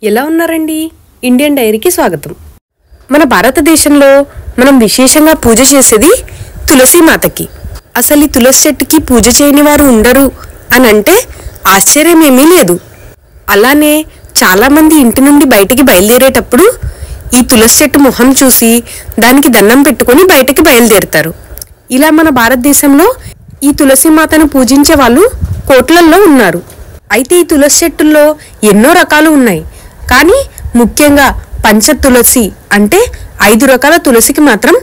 ఎలా ఉన్నారండి? ఇండియన్ డైరీకి స్వాగతం. మన భారతదేశంలో మనం విశేషంగా పూజ చేసేది తులసి మాతకి. అసలు ఈ తులసి చెట్టుకి పూజ చేయని వారు ఉండరు అని అంటే ఆశ్చర్యమేమీ లేదు. అలానే చాలామంది ఇంటి నుండి బయటికి బయలుదేరేటప్పుడు ఈ తులసి చెట్టు మొహం చూసి దానికి దండం పెట్టుకొని బయటికి బయలుదేరుతారు. ఇలా మన భారతదేశంలో ఈ తులసి మాతను పూజించే వాళ్ళు కోట్లల్లో ఉన్నారు. అయితే ఈ తులసి చెట్టుల్లో ఎన్నో రకాలు ఉన్నాయి. కానీ ముఖ్యంగా పంచ తులసి అంటే 5 రకాల తులసికి మాత్రం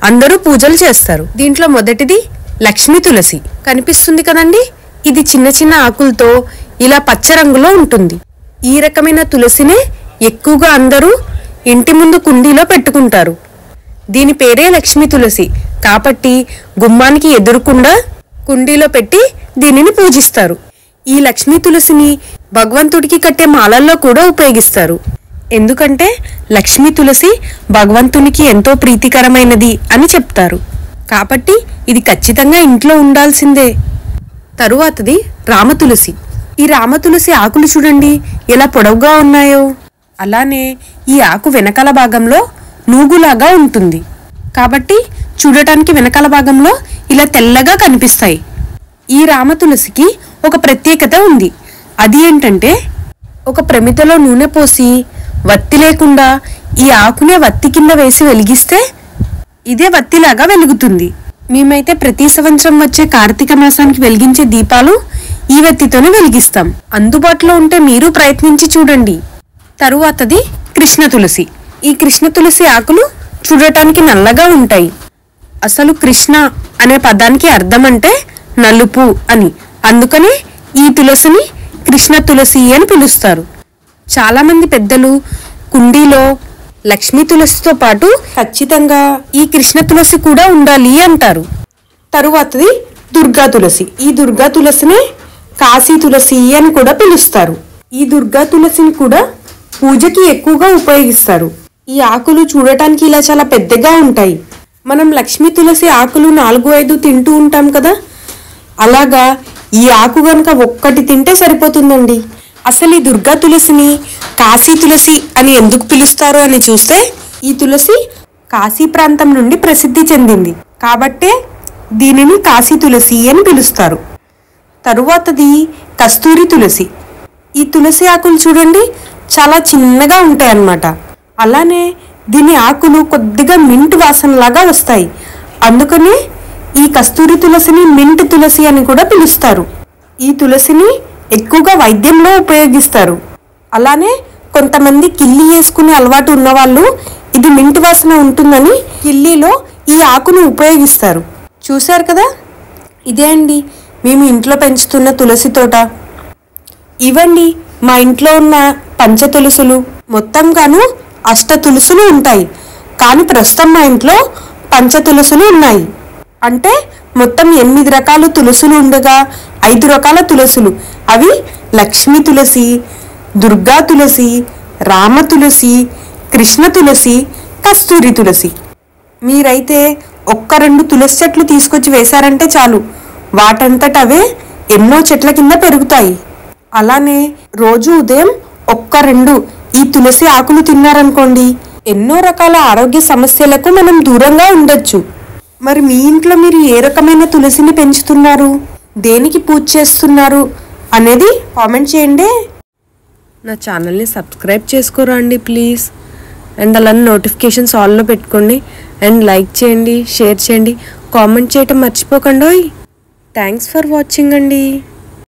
అందరూ పూజలు చేస్తారు. దీంట్లో మొదటిది లక్ష్మీ తులసి. కనిపిస్తుంది కదండి, ఇది చిన్న చిన్న ఆకులతో ఇలా పచ్చ రంగులో ఉంటుంది. ఈ రకమైన తులసినే ఎక్కువగా అందరూ ఇంటి ముందు కుండీలో పెట్టుకుంటారు. దీని పేరే లక్ష్మీ తులసి కాబట్టి గుమ్మానికి ఎదురుకుండా కుండీలో పెట్టి దీనిని పూజిస్తారు. ఈ లక్ష్మీ తులసిని భగవంతుడికి కట్టే మాలల్లో కూడా ఉపయోగిస్తారు. ఎందుకంటే లక్ష్మీ తులసి భగవంతునికి ఎంతో ప్రీతికరమైనది అని చెప్తారు. కాబట్టి ఇది ఖచ్చితంగా ఇంట్లో ఉండాల్సిందే. తరువాతది రామతులసి. ఈ రామతులసి ఆకులు చూడండి ఎలా పొడవుగా ఉన్నాయో. అలానే ఈ ఆకు వెనకాల భాగంలో నూగులాగా ఉంటుంది. కాబట్టి చూడటానికి వెనకాల భాగంలో ఇలా తెల్లగా కనిపిస్తాయి. ఈ రామతులసికి ఒక ప్రత్యేకత ఉంది. అది ఏంటంటే ఒక ప్రమిదలో నూనె పోసి వత్తి లేకుండా ఈ ఆకునే వత్తి కింద వేసి వెలిగిస్తే ఇదే వత్తిలాగా వెలుగుతుంది. మేమైతే ప్రతి సంవత్సరం వచ్చే కార్తీక మాసానికి వెలిగించే దీపాలు ఈ వత్తితోనే వెలిగిస్తాం. అందుబాటులో ఉంటే మీరు ప్రయత్నించి చూడండి. తరువాతది కృష్ణ తులసి. ఈ కృష్ణ తులసి ఆకులు చూడటానికి నల్లగా ఉంటాయి. అసలు కృష్ణ అనే పదానికి అర్థం అంటే నలుపు అని. అందుకనే ఈ తులసిని కృష్ణ తులసి అని పిలుస్తారు. చాలామంది పెద్దలు కుండీలో లక్ష్మీ తులసితో పాటు ఖచ్చితంగా ఈ కృష్ణ తులసి కూడా ఉండాలి అంటారు. తరువాతది దుర్గా తులసి. ఈ దుర్గా తులసిని కాశీ తులసి అని కూడా పిలుస్తారు. ఈ దుర్గా తులసిని కూడా పూజకి ఎక్కువగా ఉపయోగిస్తారు. ఈ ఆకులు చూడటానికి ఇలా చాలా పెద్దగా ఉంటాయి. మనం లక్ష్మీ తులసి ఆకులు 4-5 తింటూ ఉంటాం కదా, అలాగా ఈ ఆకు గనుక ఒక్కటి తింటే సరిపోతుందండి. అసలు ఈ దుర్గా తులసిని కాశీ తులసి అని ఎందుకు పిలుస్తారు అని చూస్తే ఈ తులసి కాశీ ప్రాంతం నుండి ప్రసిద్ధి చెందింది కాబట్టే దీనిని కాశీ తులసి అని పిలుస్తారు. తరువాతది కస్తూరి తులసి. ఈ తులసి ఆకులు చూడండి చాలా చిన్నగా ఉంటాయి అన్నమాట. అలానే దీని ఆకులు కొద్దిగా మింట్ వాసనలాగా వస్తాయి. అందుకనే ఈ కస్తూరి తులసిని మింట్ తులసి అని కూడా పిలుస్తారు. ఈ తులసిని ఎక్కువగా వైద్యంలో ఉపయోగిస్తారు. అలానే కొంతమంది కిల్లి వేసుకునే అలవాటు ఉన్నవాళ్ళు ఇది మింట్ వాసన ఉంటుందని కిల్లీలో ఈ ఆకును ఉపయోగిస్తారు. చూశారు కదా, ఇదే అండి మేము ఇంట్లో పెంచుతున్న తులసి తోట. ఇవండి మా ఇంట్లో ఉన్న పంచ తులసులు. మొత్తంగాను 8 తులసులు ఉంటాయి. కానీ ప్రస్తుతం మా ఇంట్లో పంచ తులసులు ఉన్నాయి. అంటే మొత్తం 8 రకాల తులసులు ఉండగా 5 రకాల తులసులు. అవి లక్ష్మీ తులసి, దుర్గా తులసి, రామ తులసి, కృష్ణ తులసి, కస్తూరి తులసి. మీరైతే 1-2 తులసి చెట్లు తీసుకొచ్చి వేశారంటే చాలు, వాటంతట అవే ఎన్నో చెట్ల కింద పెరుగుతాయి. అలానే రోజు ఉదయం 1-2 ఈ తులసి ఆకులు తిన్నారనుకోండి, ఎన్నో రకాల ఆరోగ్య సమస్యలకు మనం దూరంగా ఉండొచ్చు. మరి మీ ఇంట్లో మీరు ఏ రకమైన తులసిని పెంచుతున్నారు, దేనికి పూజ చేస్తున్నారు అనేది కామెంట్ చేయండి. నా ఛానల్ని సబ్స్క్రైబ్ చేసుకోరా అండి ప్లీజ్. అండ్ అలానే నోటిఫికేషన్స్ ఆల్లో పెట్టుకోండి. అండ్ లైక్ చేయండి, షేర్ చేయండి, కామెంట్ చేయటం మర్చిపోకండి. థ్యాంక్స్ ఫర్ వాచింగ్ అండి.